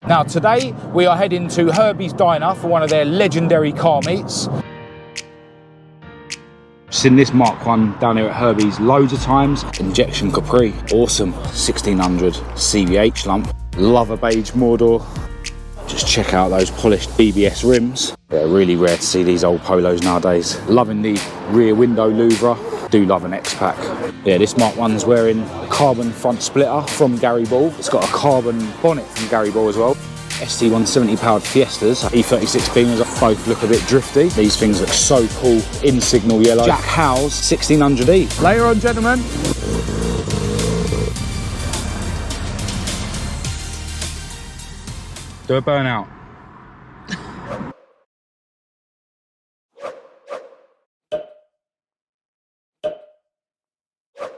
Now today we are heading to Herbies Diner for one of their legendary car meets. Seen this Mk1 down here at Herbies loads of times. Injection Capri, awesome. 1600 CVH lump. Love a beige moredoor. Just check out those polished BBS rims. Yeah, really rare to see these old Polos nowadays. Loving the rear window louvre. Do love an X-Pack. Yeah, this Mk1's wearing a carbon front splitter from GARRY. It's got a carbon bonnet from GARRY as well. ST170 powered Fiestas, E36 Beamers both look a bit drifty. These things look so cool in signal yellow. Jack Howe's 1600E. Later on, gentlemen. Do a burnout.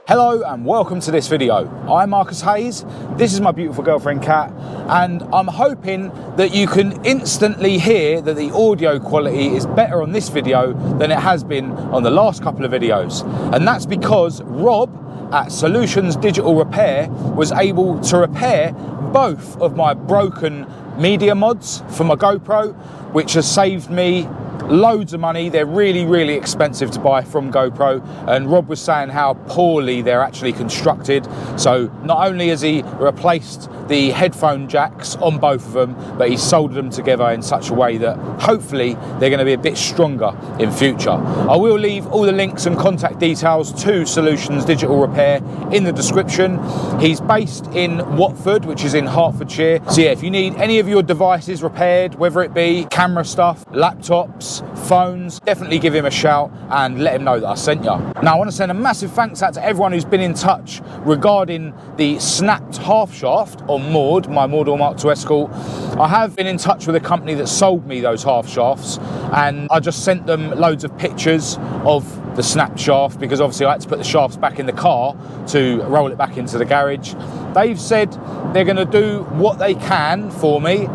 Hello and welcome to this video. I'm Marcus Hayes, this is my beautiful girlfriend Kat, and I'm hoping that you can instantly hear that the audio quality is better on this video than it has been on the last couple of videos. And that's because Rob at Solutions Digital Repair was able to repair both of my broken media mods for my GoPro, which has saved me loads of money. They're really expensive to buy from GoPro, and Rob was saying how poorly they're actually constructed. So not only has he replaced the headphone jacks on both of them, but he's soldered them together in such a way that hopefully they're going to be a bit stronger in future. I will leave all the links and contact details to Solutions Digital Repair in the description. He's based in Watford, which is in Hertfordshire. So yeah, if you need any of your devices repaired, whether it be camera stuff, laptops, phones, definitely give him a shout and let him know that I sent you. Now I want to send a massive thanks out to everyone who's been in touch regarding the snapped half shaft on Maude, my Mk2 Escort. I have been in touch with a company that sold me those half shafts, and I just sent them loads of pictures of the snapped shaft because obviously I had to put the shafts back in the car to roll it back into the garage. They've said they're going to do what they can for me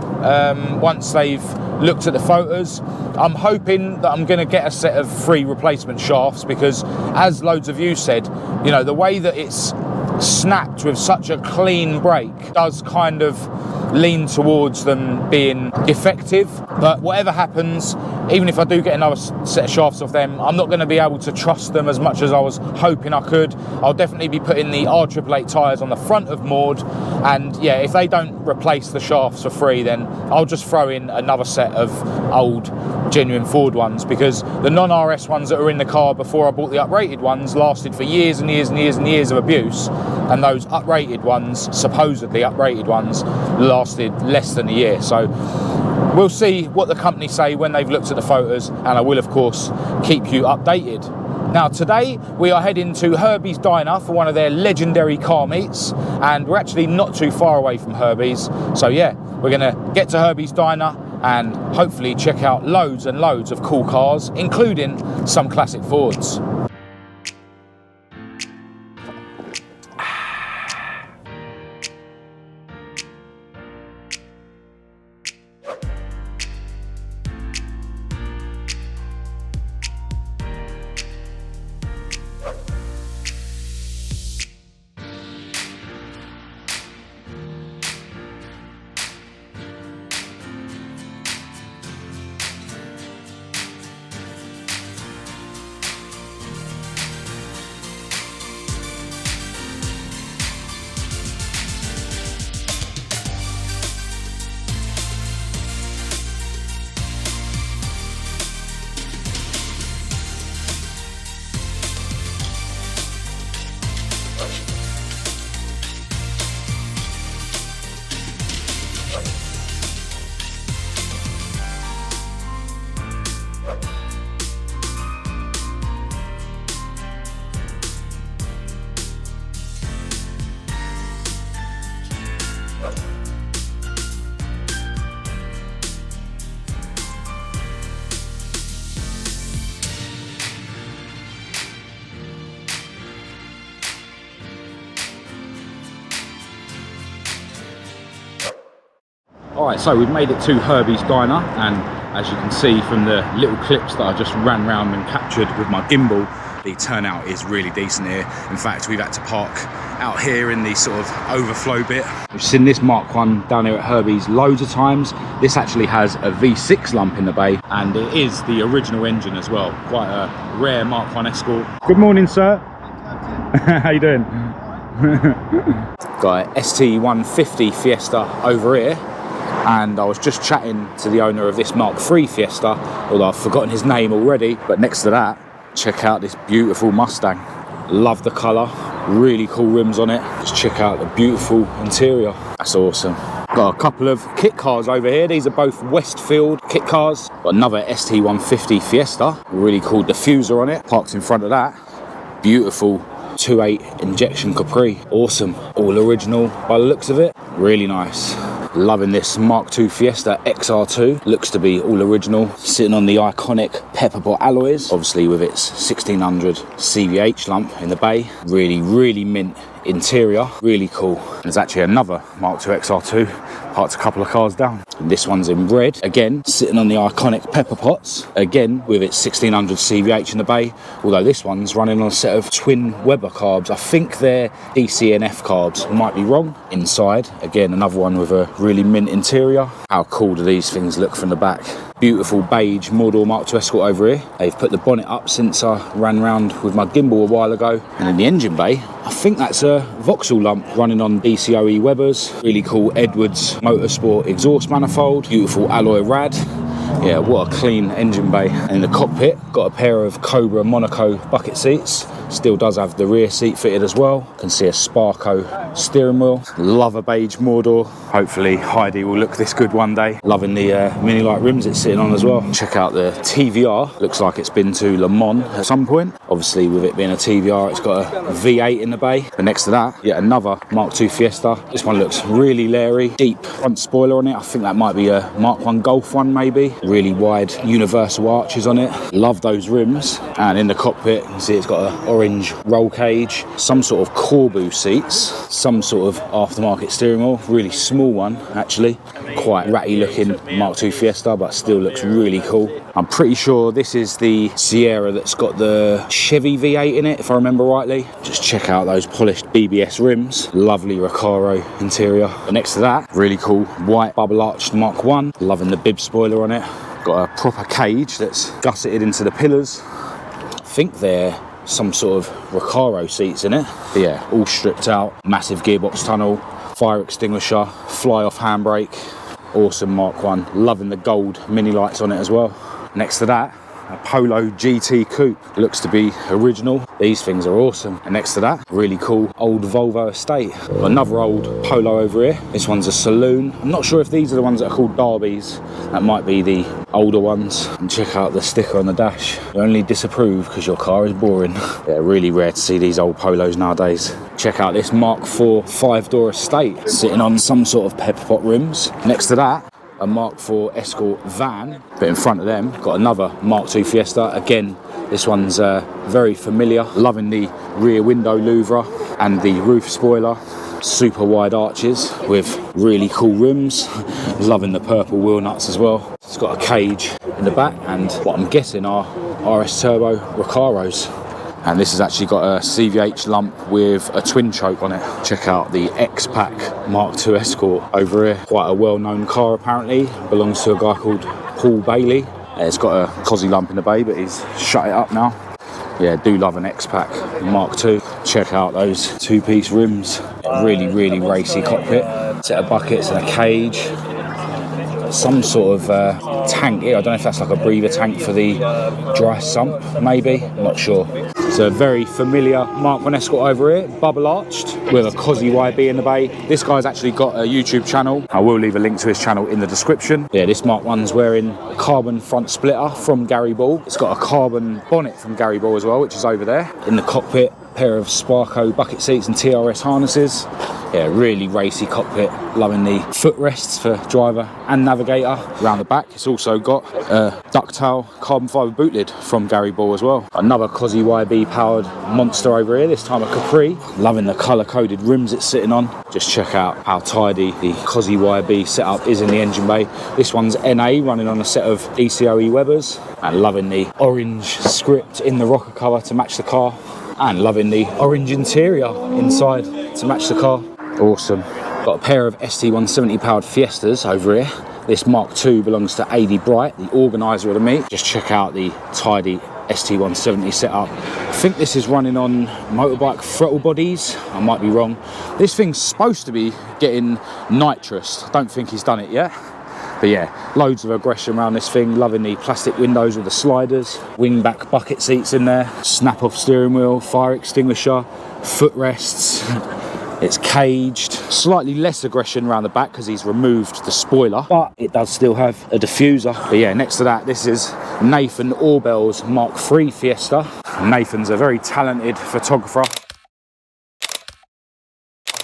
once they've looked at the photos. I'm hoping that I'm going to get a set of free replacement shafts because, as loads of you said, you know, the way that it's snapped with such a clean break does kind of lean towards them being effective. But whatever happens, even if I do get another set of shafts off them, I'm not going to be able to trust them as much as I was hoping I could. I'll definitely be putting the R888 tyres on the front of Maude, and yeah, if they don't replace the shafts for free, then I'll just throw in another set of old genuine Ford ones, because the non-RS ones that were in the car before I bought the uprated ones lasted for years and years of abuse, and those uprated ones, supposedly uprated ones, lasted less than a year. So we'll see what the company say when they've looked at the photos, and I will of course keep you updated. Now today we are heading to Herbies Diner for one of their legendary car meets, and we're actually not too far away from Herbies. So yeah, we're gonna get to Herbies Diner and hopefully check out loads and loads of cool cars, including some classic Fords. Alright, so we've made it to Herbies Diner, and as you can see from the little clips that I just ran round and captured with my gimbal, The turnout is really decent here. In fact, we've had to park out here in the sort of overflow bit. We've seen this Mark 1 down here at Herbies loads of times. This actually has a V6 lump in the bay, and it is the original engine as well. Quite a rare Mark 1 Escort. Good morning, sir. How you doing? Got a ST150 Fiesta over here, and I was just chatting to the owner of this Mark 3 Fiesta, although I've forgotten his name already. But next to that, check out this beautiful Mustang. Love the colour, really cool rims on it. Just check out the beautiful interior. That's awesome. Got a couple of kit cars over here. These are both Westfield kit cars. Got another ST150 Fiesta, really cool diffuser on it, parked in front of that. Beautiful 2.8 injection Capri. Awesome. All original by the looks of it. Really nice. Loving this Mark 2 Fiesta XR2. Looks to be all original. Sitting on the iconic pepper pot alloys. Obviously with its 1600 CVH lump in the bay. Really, really mint interior. Really cool. There's actually another Mark 2 XR2 parked a couple of cars down. And this one's in red. Again, sitting on the iconic pepper pots. Again, with its 1600 CVH in the bay. Although this one's running on a set of twin Weber carbs. I think they're DCNF carbs. Might be wrong. Inside, again, another one with a really mint interior. How cool do these things look from the back? Beautiful beige moredoor Mark 2 Escort over here. They've put the bonnet up since I ran round with my gimbal a while ago. And in the engine bay, I think that's a Vauxhall lump running on DCOE Webers. Really cool Edwards Motorsport exhaust manifold. Beautiful alloy rad. Yeah, what a clean engine bay. And in the cockpit, got a pair of Cobra Monaco bucket seats. Still does have the rear seat fitted as well. Can see a Sparco steering wheel. Love a beige moredoor. Hopefully Heidi will look this good one day. Loving the mini light rims it's sitting on as well. Check out the TVR. Looks like it's been to Le Mans at some point. Obviously with it being a TVR, it's got a V8 in the bay. But next to that, yet another Mark 2 Fiesta. This one looks really leery. Deep front spoiler on it. I think that might be a Mark 1 Golf one maybe. Really wide universal arches on it. Love those rims. And in the cockpit, you can see it's got an orange roll cage, some sort of Corbu seats, some sort of aftermarket steering wheel, really small one actually, quite ratty looking Mark 2 Fiesta, but still looks really cool. I'm pretty sure this is the Sierra that's got the Chevy V8 in it, if I remember rightly. Just check out those polished BBS rims, lovely Recaro interior. But next to that, really cool white bubble arched Mark 1, loving the bib spoiler on it. Got a proper cage that's gusseted into the pillars. I think they're some sort of Recaro seats in it. But yeah, all stripped out, massive gearbox tunnel, fire extinguisher, fly off handbrake. Awesome Mark 1. Loving the gold mini lights on it as well. Next to that, a Polo GT Coupe. Looks to be original. These things are awesome. And next to that, really cool old Volvo estate. Another old Polo over here. This one's a saloon. I'm not sure if these are the ones that are called Derbies. That might be the older ones. And check out the sticker on the dash. You only disapprove because your car is boring. Yeah, really rare to see these old Polos nowadays. Check out this Mark IV 5-door estate sitting on some sort of pepper pot rims. Next to that, a Mark IV Escort van, but in front of them got another Mark II Fiesta. Again, this one's very familiar. Loving the rear window louvre and the roof spoiler. Super wide arches with really cool rims. Loving the purple wheel nuts as well. It's got a cage in the back and what I'm guessing are RS Turbo Recaros. And this has actually got a CVH lump with a twin choke on it. Check out the X-Pack Mark II Escort over here. Quite a well-known car apparently. Belongs to a guy called Paul Bailey. It's got a cosy lump in the bay, but he's shut it up now. Yeah, do love an X-Pack Mark II. Check out those two-piece rims. Really, really racy cockpit. Set of buckets and a cage. Some sort of tank here. I don't know if that's like a breather tank for the dry sump, maybe. I'm not sure. It's a very familiar Mark 1 Escort over here, bubble arched with a Cosy YB in the bay. This guy's actually got a YouTube channel. I will leave a link to his channel in the description. Yeah, this Mark 1's wearing a carbon front splitter from Gary Ball. It's got a carbon bonnet from Gary Ball as well, which is over there. In the cockpit, pair of Sparco bucket seats and TRS harnesses. Yeah, really racy cockpit. Loving the footrests for driver and navigator. Around the back, it's also got a ductile carbon fibre boot lid from Gary Ball as well. Another Cosy YB powered monster over here, this time a Capri. Loving the colour-coded rims it's sitting on. Just check out how tidy the Cosy YB setup is in the engine bay. This one's NA, running on a set of ECOE Webers. And loving the orange script in the rocker cover to match the car. And loving the orange interior inside to match the car. Awesome. Got a pair of ST170 powered Fiestas over here. This Mk2 belongs to AD Bright, the organiser of the meet. Just check out the tidy ST170 setup. I think this is running on motorbike throttle bodies. I might be wrong. This thing's supposed to be getting nitrous. I don't think he's done it yet. But yeah, loads of aggression around this thing. Loving the plastic windows with the sliders. Wingback bucket seats in there. Snap off steering wheel, fire extinguisher, footrests. It's caged. Slightly less aggression around the back because he's removed the spoiler, but it does still have a diffuser. But yeah, next to that, this is Nathan Orbell's Mk3 Fiesta. Nathan's a very talented photographer.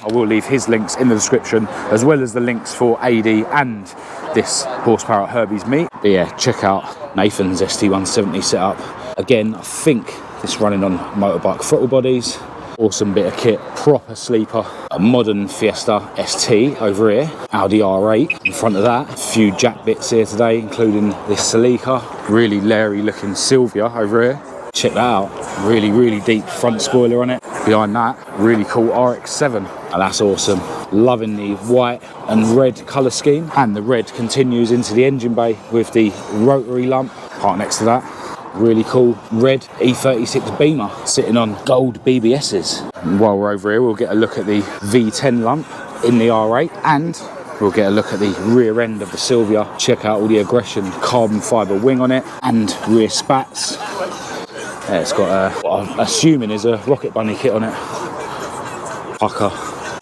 I will leave his links in the description, as well as the links for AD and this Horsepower Herbies meet. But yeah, check out Nathan's ST170 setup. Again, I think this running on motorbike throttle bodies. Awesome bit of kit, proper sleeper. A modern Fiesta ST over here, Audi R8 in front of that. A few jack bits here today, including this Celica. Really leery looking Silvia over here. Check that out, really deep front spoiler on it. Behind that, really cool RX-7. And that's awesome. Loving the white and red colour scheme. And the red continues into the engine bay with the rotary lump. Part next to that. Really cool red E36 Beamer sitting on gold BBSs. And while we're over here, we'll get a look at the V10 lump in the R8, and we'll get a look at the rear end of the Silvia. Check out all the aggression, carbon fibre wing on it, and rear spats. Yeah, it's got what I'm assuming is a Rocket Bunny kit on it. Pucker.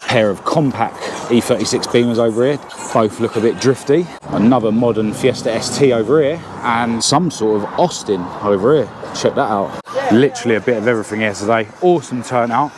Pair of compact E36 Beamers over here, both look a bit drifty. Another modern Fiesta ST over here, and some sort of Austin over here. Check that out. Literally a bit of everything here today. Awesome turnout.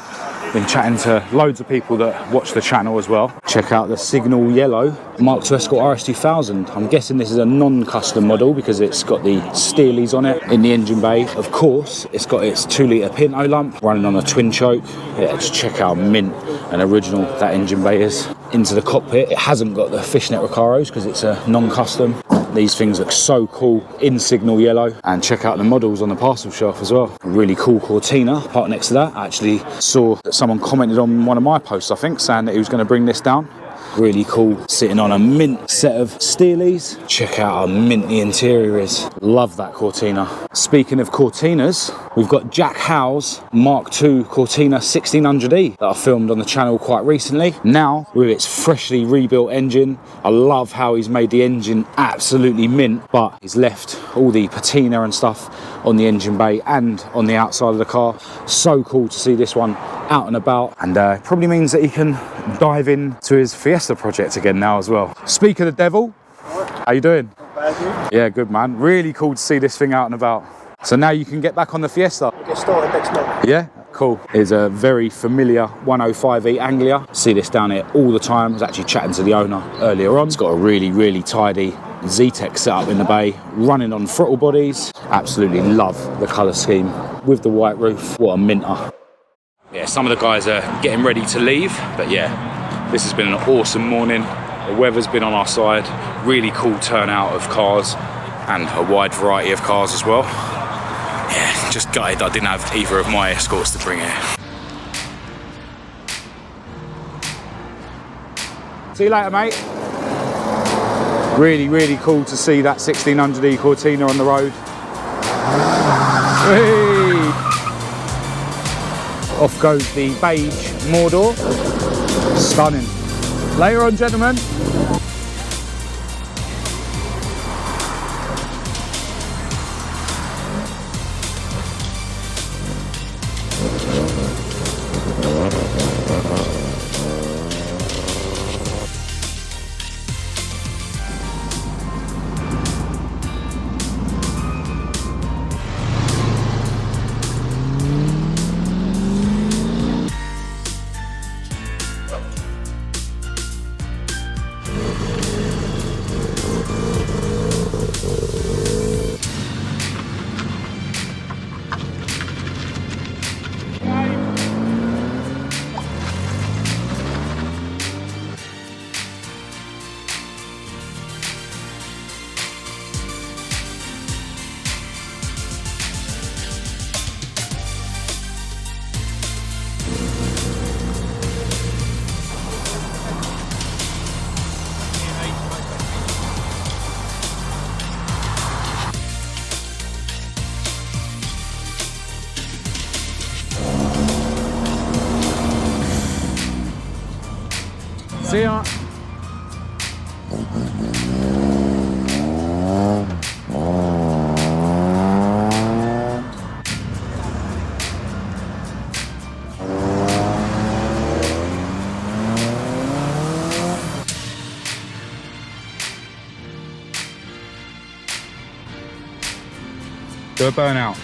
Been chatting to loads of people that watch the channel as well. Check out the Signal Yellow Mk2 Escort RS2000. I'm guessing this is a non-custom model because it's got the Steelies on it in the engine bay. Of course, it's got its 2-litre Pinto lump running on a twin choke. Yeah, just check out how mint and original that engine bay is. Into the cockpit, it hasn't got the fishnet Recaros because it's a non-custom. These things look so cool in Signal Yellow. And check out the models on the parcel shelf as well. A really cool Cortina. Part next to that, I actually saw that someone commented on one of my posts, I think, saying that he was going to bring this down. Really cool, sitting on a mint set of Steelies. Check out how mint the interior is. Love that Cortina. Speaking of Cortinas, we've got Jack Howe's Mk2 Cortina 1600E that I filmed on the channel quite recently. Now, with its freshly rebuilt engine, I love how he's made the engine absolutely mint, but he's left all the patina and stuff on the engine bay and on the outside of the car. So cool to see this one out and about, and probably means that he can dive into his Fiesta project again now as well. Speak of the devil, how you doing? Not bad, you? Yeah, good man. Really cool to see this thing out and about. So now you can get back on the Fiesta. I'll get started next month. Yeah, cool. It's a very familiar 105E Anglia. See this down here all the time. I was actually chatting to the owner earlier on. It's got a really tidy Z-Tech setup in the bay, running on throttle bodies. Absolutely love the colour scheme with the white roof. What a minter. Yeah, some of the guys are getting ready to leave, but yeah, this has been an awesome morning. The weather's been on our side. Really cool turnout of cars and a wide variety of cars as well. Yeah, just gutted I didn't have either of my Escorts to bring here. See you later, mate. Really cool to see that 1600E Cortina on the road. Whee! Off goes the beige moredoor. Stunning. Later on, gentlemen. See ya. Do a burnout.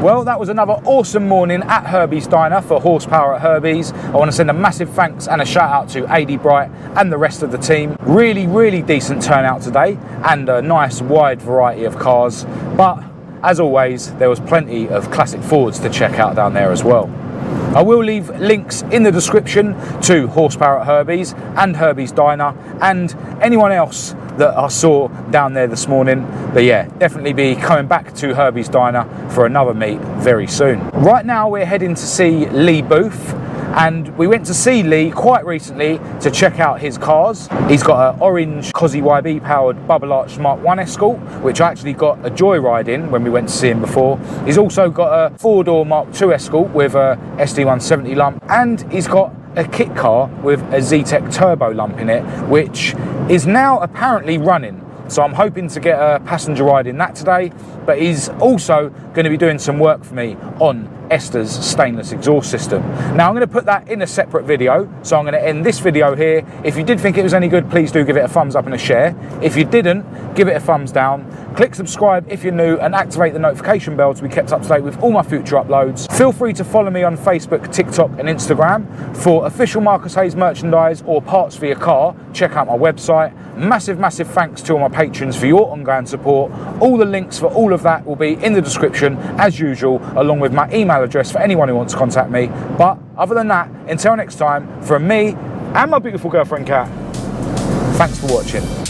Well, that was another awesome morning at Herbies Diner for Horsepower at Herbies. I want to send a massive thanks and a shout out to AD Bright and the rest of the team. Really decent turnout today and a nice wide variety of cars. But as always, there was plenty of classic Fords to check out down there as well. I will leave links in the description to Horsepower at Herbies and Herbies Diner and anyone else that I saw down there this morning. But yeah, definitely be coming back to Herbies Diner for another meet very soon. Right now we're heading to see Lee Booth, and we went to see Lee quite recently to check out his cars. He's got an orange Cosy YB powered bubble arch Mk1 Escort, which I actually got a joyride in when we went to see him before. He's also got a 4-door Mk2 Escort with a SD170 lump, and he's got a kit car with a Z-Tech turbo lump in it, which is now apparently running. So I'm hoping to get a passenger ride in that today, but he's also going to be doing some work for me on Esther's stainless exhaust system. Now I'm going to put that in a separate video, so I'm going to end this video here. If you did think it was any good, please do give it a thumbs up and a share. If you didn't, give it a thumbs down. Click subscribe if you're new and activate the notification bell to be kept up to date with all my future uploads. Feel free to follow me on Facebook, TikTok and Instagram for official Marcus Hayes merchandise or parts for your car. Check out my website. Massive thanks to all my patrons for your ongoing support. All the links for all of that will be in the description as usual, along with my email address for anyone who wants to contact me. But other than that, until next time, from me and my beautiful girlfriend Kat, thanks for watching.